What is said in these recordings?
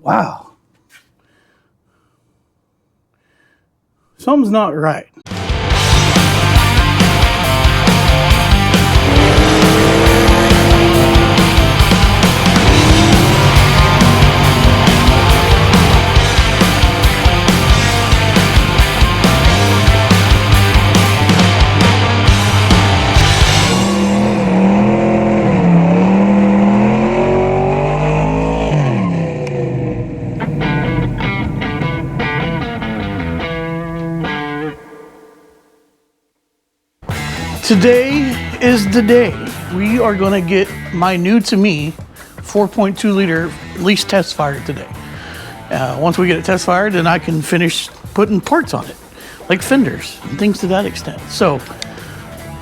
Wow. Something's not right. Today is the day. We are going to get my new to me 4.2 liter lease test fired today. Once we get it test fired, then I can finish putting parts on it, like fenders and things to that extent. So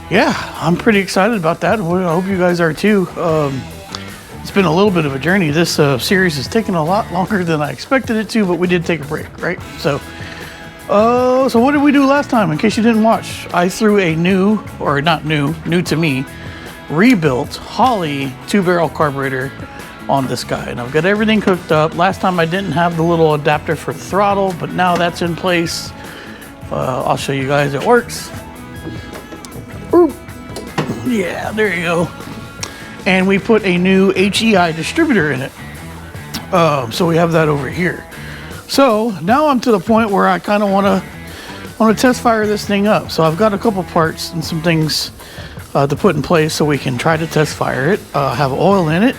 yeah, I'm pretty excited about that. I hope you guys are too. It's been a little bit of a journey. This series has taken a lot longer than I expected it to, but we did take a break, right? So what did we do last time? In case you didn't watch, I threw a new to me, rebuilt Holley 2-barrel carburetor on this guy. And I've got everything hooked up. Last time I didn't have the little adapter for the throttle, but now that's in place. I'll show you guys it works. Oop. Yeah, there you go. And we put a new HEI distributor in it. So we have that over here. So now I'm to the point where I kind of want to test fire this thing up. So I've got a couple parts and some things to put in place so we can try to test fire it. Have oil in it,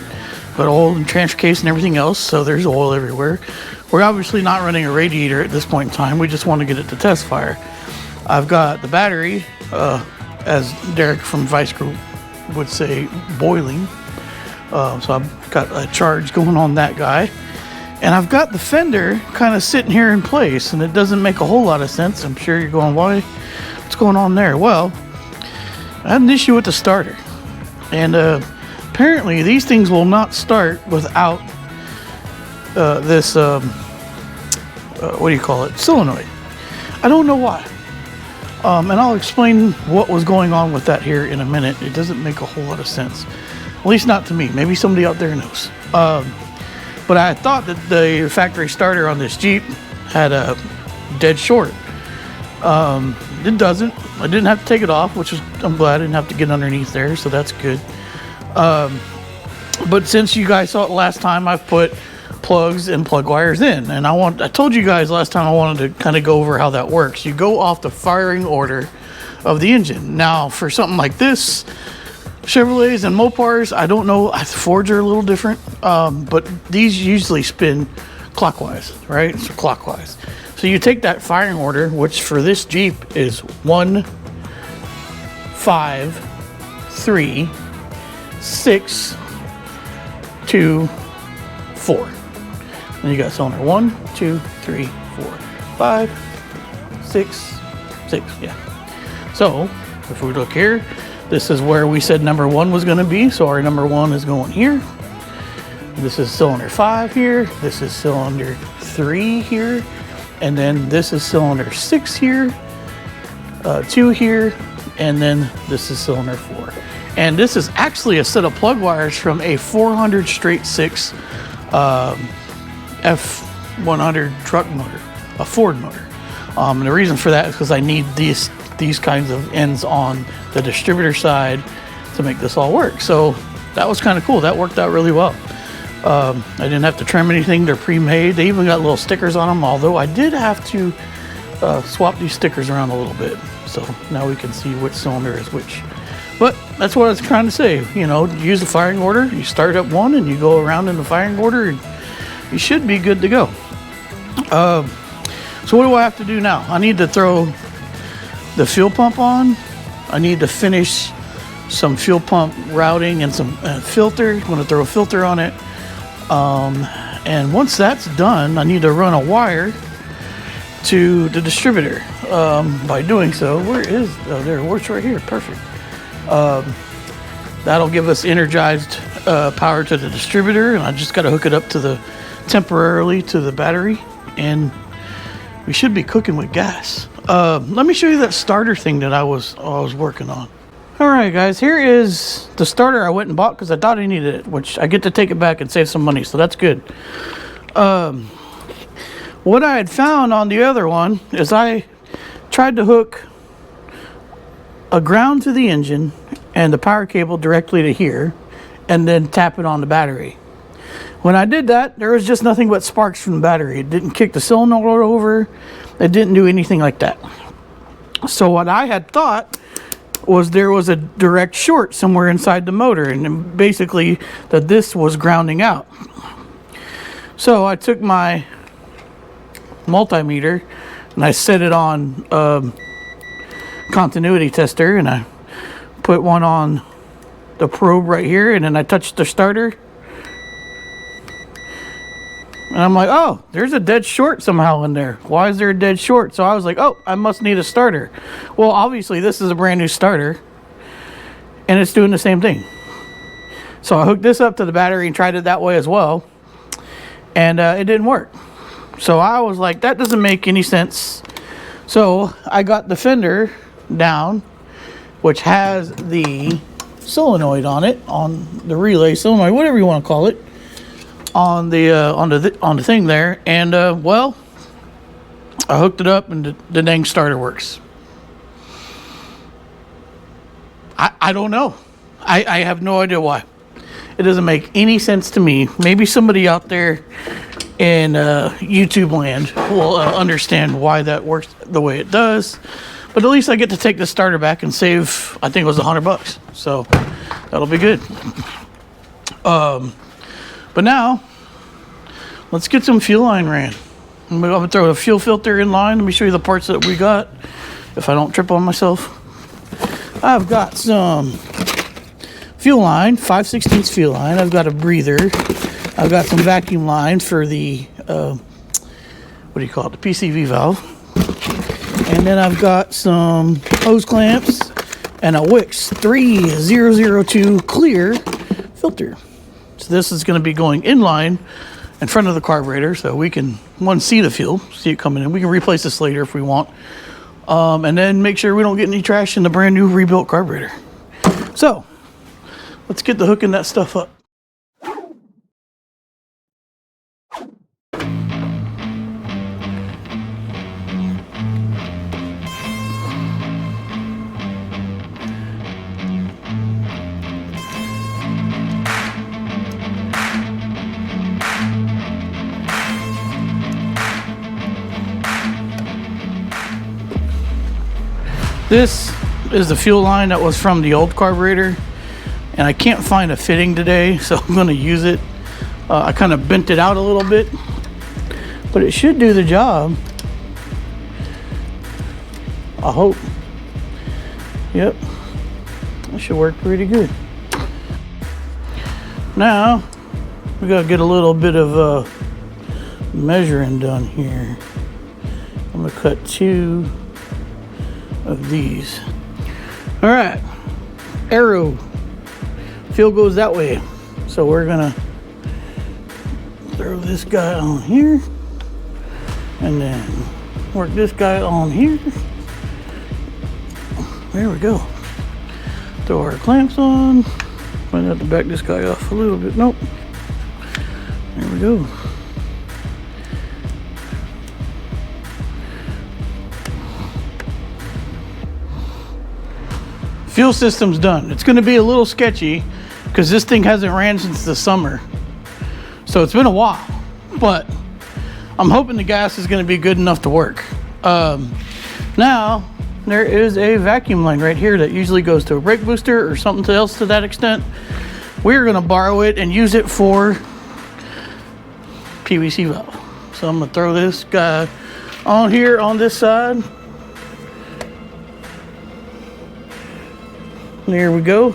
but oil and transfer case and everything else. So there's oil everywhere. We're obviously not running a radiator at this point in time. We just want to get it to test fire. I've got the battery, as Derek from Vice Group would say, boiling. So I've got a charge going on that guy. And I've got the fender kind of sitting here in place, and it doesn't make a whole lot of sense. I'm sure you're going, why? What's going on there? Well, I had an issue with the starter. And apparently these things will not start without this, what do you call it? Solenoid. I don't know why. And I'll explain what was going on with that here in a minute. It doesn't make a whole lot of sense. At least not to me. Maybe somebody out there knows. But I thought that the factory starter on this Jeep had a dead short. It doesn't. I didn't have to take it off, which is, I'm glad I didn't have to get underneath there, so that's good. But since you guys saw it last time, I've put plugs and plug wires in. And I told you guys last time I wanted to kind of go over how that works. You go off the firing order of the engine. Now, for something like this, Chevrolets and Mopars, I don't know, Fords are a little different, but these usually spin clockwise, right? So clockwise. So you take that firing order, which for this Jeep is 1, 5, 3, 6, 2, 4. And you got cylinder 1, 2, 3, 4, 5, 6, 6, yeah. So if we look here, this is where we said number 1 was going to be. So our number 1 is going here. This is cylinder 5 here. This is cylinder 3 here. And then this is cylinder 6 here. 2 here. And then this is cylinder 4. And this is actually a set of plug wires from a 400 straight 6 F100 truck motor, a Ford motor. And the reason for that is because I need these kinds of ends on the distributor side to make this all work. So that was kind of cool. That worked out really well. I didn't have to trim anything. They're pre-made. They even got little stickers on them, although I did have to swap these stickers around a little bit. So now we can see which cylinder is which. But that's what I was trying to say. You know, use the firing order. You start at 1 and you go around in the firing order and you should be good to go. So what do I have to do now? I need to throw the fuel pump on. I need to finish some fuel pump routing and some filter. I'm going to throw a filter on it. And once that's done, I need to run a wire to the distributor. By doing so, there it works right here. Perfect. That'll give us energized power to the distributor, and I just got to hook it up to temporarily to the battery, and we should be cooking with gas. Let me show you that starter thing that I was working on. All right, guys, here is the starter I went and bought because I thought I needed it, which I get to take it back and save some money, so that's good. What I had found on the other one is I tried to hook a ground to the engine and the power cable directly to here and then tap it on the battery. When I did that, there was just nothing but sparks from the battery. It didn't kick the solenoid over. It didn't do anything like that. So what I had thought was there was a direct short somewhere inside the motor, and basically that this was grounding out. So I took my multimeter and I set it on continuity tester, and I put one on the probe right here, and then I touched the starter, and I'm like, oh, there's a dead short somehow in there. Why is there a dead short? So I was like, oh, I must need a starter. Well, obviously this is a brand new starter and it's doing the same thing. So I hooked this up to the battery and tried it that way as well, and it didn't work. So I was like, that doesn't make any sense. So I got the fender down, which has the solenoid on it, on the relay solenoid, whatever you want to call it, on the thing there, and well, I hooked it up and the dang starter works. I don't know. I have no idea why. It doesn't make any sense to me. Maybe somebody out there in YouTube land will understand why that works the way it does. But at least I get to take the starter back and save, I think it was $100. So that'll be good. But now, let's get some fuel line ran. I'm gonna throw a fuel filter in line. Let me show you the parts that we got, if I don't trip on myself. I've got some fuel line, 5/16 fuel line. I've got a breather. I've got some vacuum line for the, what do you call it, the PCV valve. And then I've got some hose clamps and a Wix 3002 clear filter. So this is going to be going in line in front of the carburetor, so we can, see the fuel, see it coming in. We can replace this later if we want. And then make sure we don't get any trash in the brand new rebuilt carburetor. So let's get to hooking that stuff up. This is the fuel line that was from the old carburetor, and I can't find a fitting today, so I'm going to use it. I kind of bent it out a little bit, but it should do the job. I hope. Yep, that should work pretty good. Now we got to get a little bit of measuring done here. I'm going to cut 2 of these. All right, arrow fuel goes that way, so we're gonna throw this guy on here and then work this guy on here. There we go. Throw our clamps on. Might have to back this guy off a little bit. Nope, there we go. Fuel system's done. It's going to be a little sketchy because this thing hasn't ran since the summer, so it's been a while, but I'm hoping the gas is going to be good enough to work. Now there is a vacuum line right here that usually goes to a brake booster or something else to that extent. We're going to borrow it and use it for PVC valve. So I'm going to throw this guy on here on this side. There we go.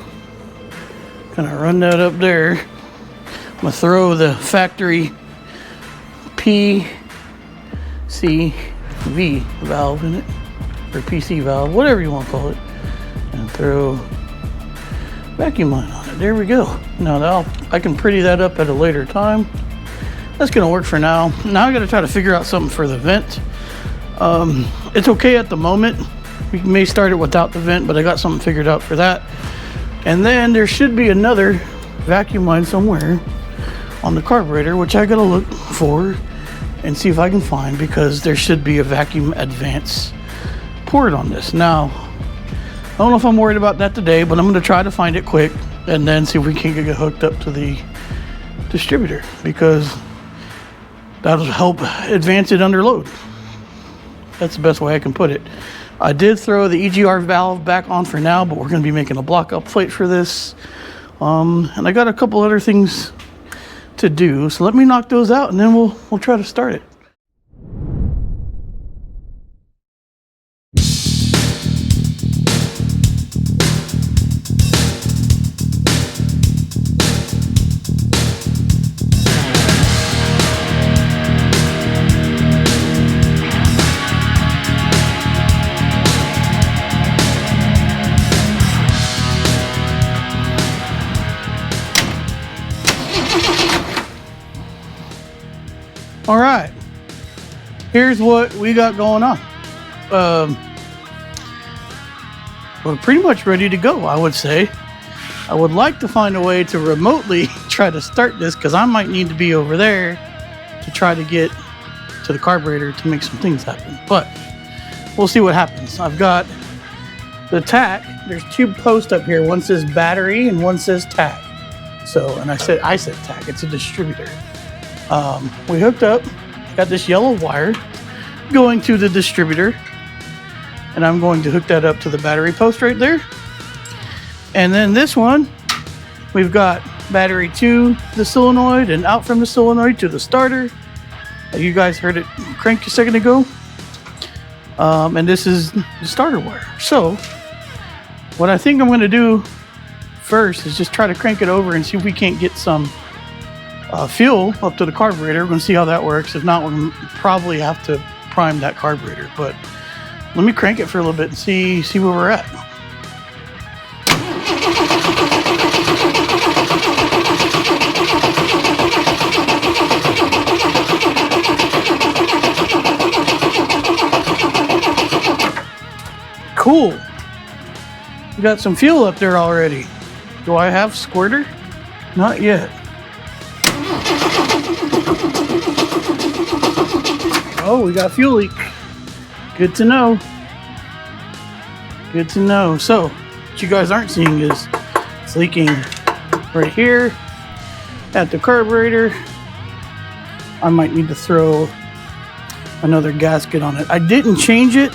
Kind of run that up there. I'm gonna throw the factory PCV valve in it, or PC valve, whatever you want to call it, and throw vacuum line on it. There we go. Now I can pretty that up at a later time. That's gonna work for now. Now I gotta try to figure out something for the vent. It's okay at the moment We may start it without the vent, but I got something figured out for that. And then there should be another vacuum line somewhere on the carburetor, which I gotta look for and see if I can find, because there should be a vacuum advance port on this. Now, I don't know if I'm worried about that today, but I'm gonna try to find it quick and then see if we can get hooked up to the distributor, because that'll help advance it under load. That's the best way I can put it. I did throw the EGR valve back on for now, but we're gonna be making a block up plate for this. And I got a couple other things to do, so let me knock those out and then we'll try to start it. All right, here's what we got going on. We're pretty much ready to go, I would say. I would like to find a way to remotely try to start this, because I might need to be over there to try to get to the carburetor to make some things happen. But we'll see what happens. I've got the tach. There's two posts up here. One says battery and one says tach. So, and I said tach. It's a distributor. We hooked up, got this yellow wire going to the distributor, and I'm going to hook that up to the battery post right there. And then this one, we've got battery to the solenoid and out from the solenoid to the starter. You guys heard it crank a second ago. And this is the starter wire. So what I think I'm going to do first is just try to crank it over and see if we can't get some fuel up to the carburetor. We're going to see how that works. If not, we'll probably have to prime that carburetor. But let me crank it for a little bit and see where we're at. Cool. We got some fuel up there already. Do I have squirter? Not yet. Oh, we got a fuel leak. Good to know. Good to know. So, what you guys aren't seeing is it's leaking right here at the carburetor. I might need to throw another gasket on it. I didn't change it.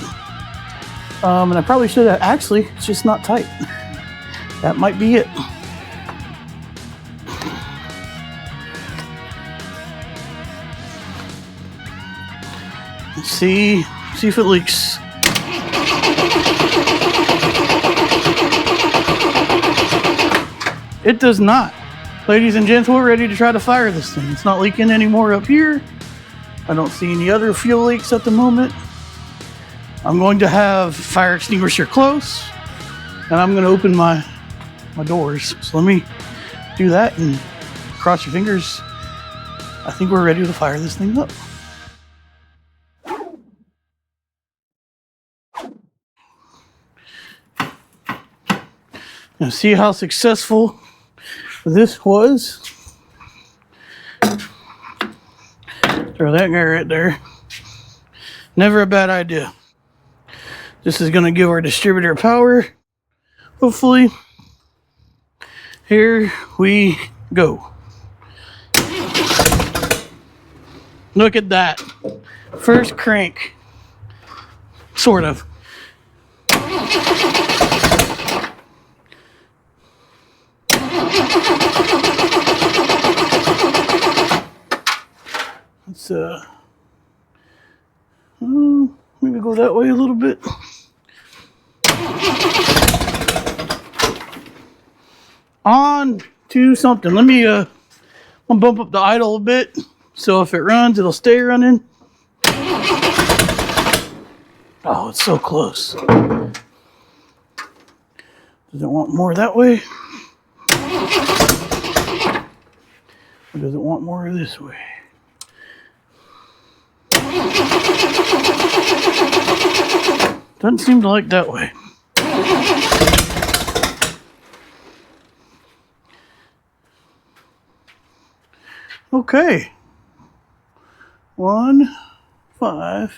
And I probably should have. Actually, it's just not tight. That might be it. Let's see if it leaks. It does not. Ladies and gents, we're ready to try to fire this thing. It's not leaking anymore up here. I don't see any other fuel leaks at the moment. I'm going to have fire extinguisher close, and I'm going to open my doors. So let me do that and cross your fingers. I think we're ready to fire this thing up. Now see how successful this was. Throw that guy right there. Never a bad idea. This is going to give our distributor power, hopefully. Here we go. Look at that. First crank. Sort of. Let's maybe go that way a little bit. On to something. Let me I'll bump up the idle a bit, so if it runs, it'll stay running. Oh, it's so close. Does it want more that way? Or does it want more this way? Doesn't seem to like that way. Okay. 1, 5.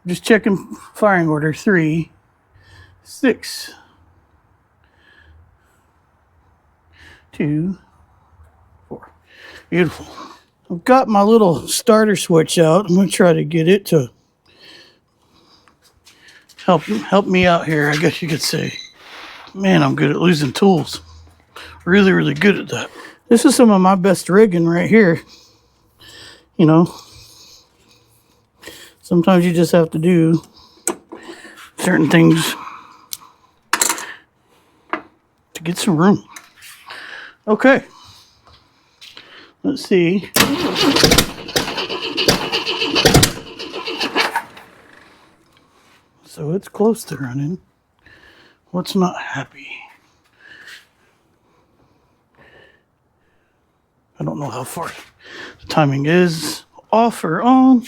Just checking firing order. 3, 6, 2, 4. Beautiful. I've got my little starter switch out. I'm going to try to get it to help me out here, I guess you could say. Man, I'm good at losing tools. Really, really good at that. This is some of my best rigging right here. You know, sometimes you just have to do certain things to get some room. Okay. Let's see. So it's close to running. What's not happy? I don't know how far the timing is. Off or on.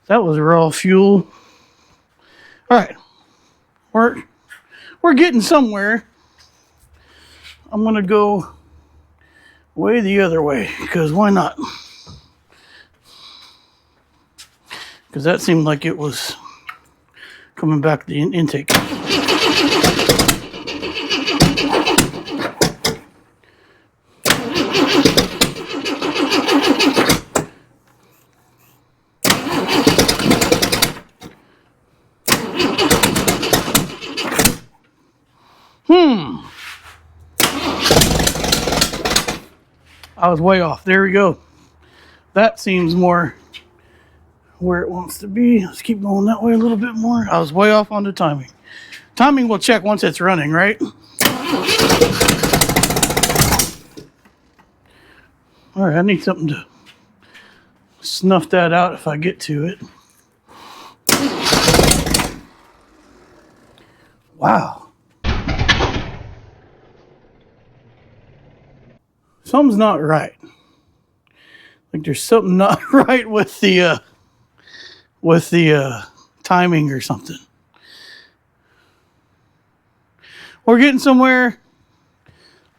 That was raw fuel. All right, we're getting somewhere. I'm gonna go way the other way, because why not? Because that seemed like it was coming back the intake. I was way off. There we go. That seems more where it wants to be. Let's keep going that way a little bit more. I was way off on the timing. Timing we'll check once it's running, right? All right, I need something to snuff that out if I get to it. Wow. Something's not right. Like there's something not right with the timing or something. We're getting somewhere. I'm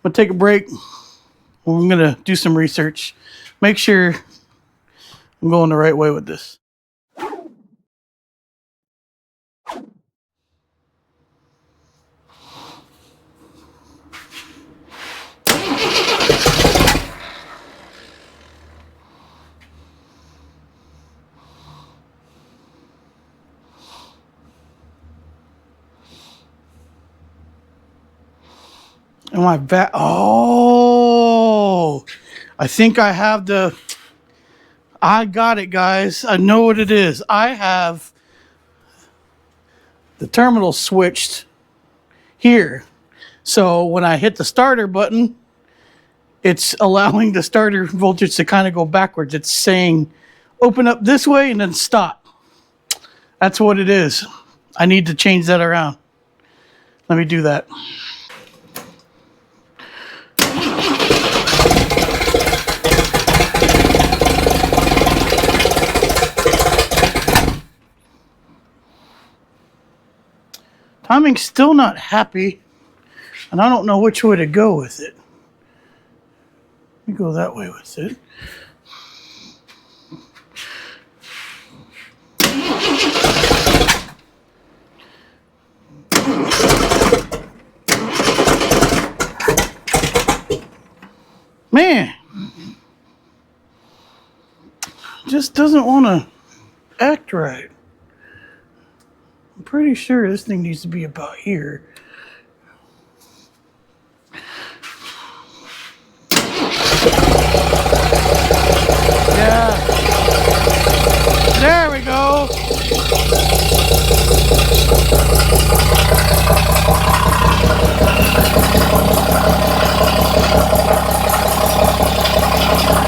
gonna take a break. I'm gonna do some research. Make sure I'm going the right way with this. And my back. Oh, I think I have the. I got it, guys. I know what it is. I have the terminal switched here. So when I hit the starter button, it's allowing the starter voltage to kind of go backwards. It's saying open up this way and then stop. That's what it is. I need to change that around. Let me do that. Timing's still not happy, and I don't know which way to go with it. Let me go that way with it. Man, just doesn't want to act right. I'm pretty sure this thing needs to be about here. Yeah. There we go.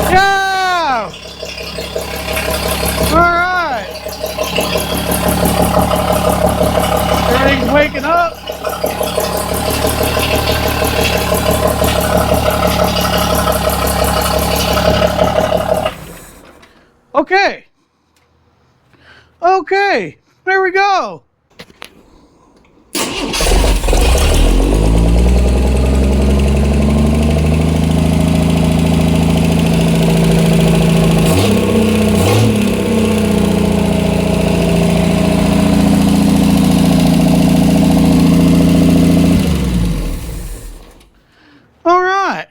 Yeah. All right. Everything's waking up. Okay, there we go. All right,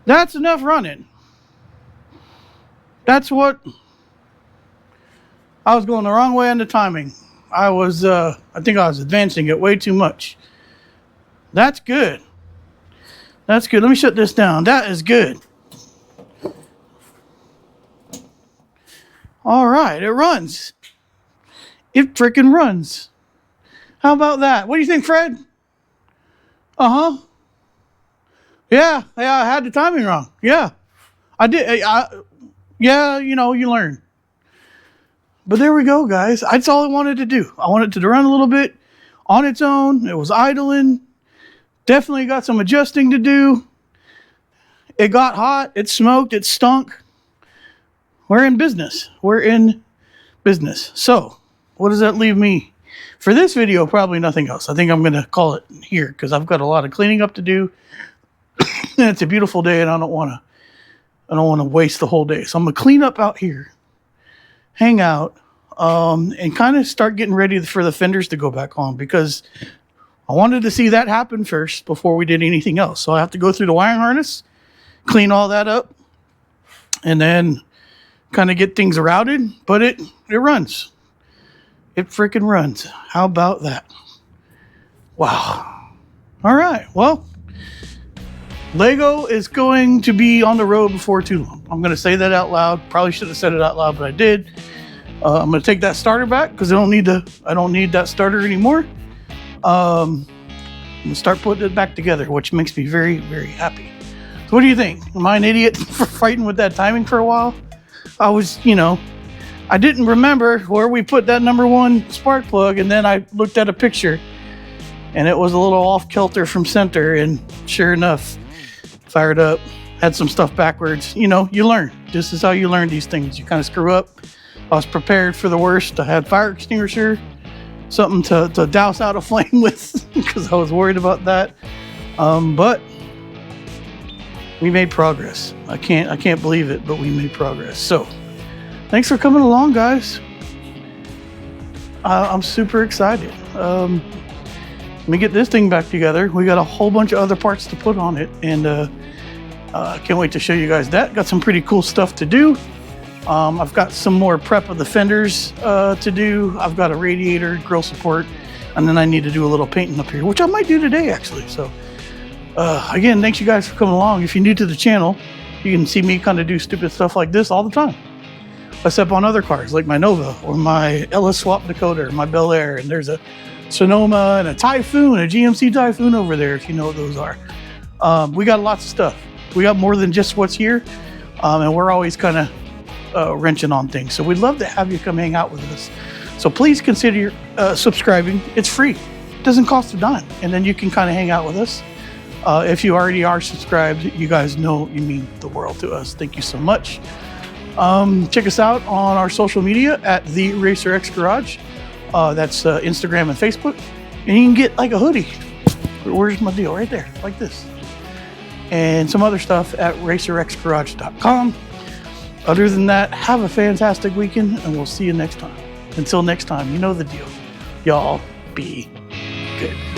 that's enough running. That's what I was going the wrong way on the timing. I think I was advancing it way too much. That's good. That's good. Let me shut this down. That is good. All right, it runs. It freaking runs. How about that? What do you think, Fred? Uh-huh. Yeah, I had the timing wrong. Yeah, I did. Yeah, you know, you learn. But there we go, guys. That's all I wanted to do. I wanted to run a little bit on its own. It was idling. Definitely got some adjusting to do. It got hot. It smoked. It stunk. We're in business. We're in business. So, what does that leave me? For this video, probably nothing else. I think I'm going to call it here because I've got a lot of cleaning up to do. And it's a beautiful day, and I don't want to waste the whole day. So I'm going to clean up out here, hang out, and kind of start getting ready for the fenders to go back on because I wanted to see that happen first before we did anything else. So I have to go through the wiring harness, clean all that up, and then kind of get things routed. But it runs. It freaking runs. How about that? Wow. All right. Well, Lego is going to be on the road before too long. I'm going to say that out loud. Probably should have said it out loud, but I did. I'm going to take that starter back because I don't need that starter anymore. I'm going to start putting it back together, which makes me very, very happy. So what do you think? Am I an idiot for fighting with that timing for a while? I was, I didn't remember where we put that number one spark plug, and then I looked at a picture, and it was a little off kilter from center, and sure enough, fired up, had some stuff backwards. You learn. This is how you learn these things. You kind of screw up. I was prepared for the worst. I had fire extinguisher, something to douse out a flame with because I was worried about that. But we made progress. I can't believe it, but we made progress. So thanks for coming along, guys. I'm super excited. Let me get this thing back together. We got a whole bunch of other parts to put on it, and can't wait to show you guys that. Got some pretty cool stuff to do. I've got some more prep of the fenders to do. I've got a radiator, grill support, and then I need to do a little painting up here, which I might do today, actually. So again, thanks you guys for coming along. If you're new to the channel, you can see me kind of do stupid stuff like this all the time, except on other cars like my Nova or my Ellis Swap Dakota or my Bel Air, and there's a Sonoma and a Typhoon, a GMC Typhoon over there, if you know what those are. We got lots of stuff. We got more than just what's here, and we're always kind of wrenching on things. So we'd love to have you come hang out with us. So please consider subscribing. It's free. It doesn't cost a dime. And then you can kind of hang out with us. If you already are subscribed, you guys know you mean the world to us. Thank you so much. Check us out on our social media at the Racer X Garage. That's Instagram and Facebook. And you can get like a hoodie. Where's my deal? Right there, like this. And some other stuff at racerxgarage.com. Other than that, have a fantastic weekend, and we'll see you next time. Until next time, you know the deal. Y'all be good.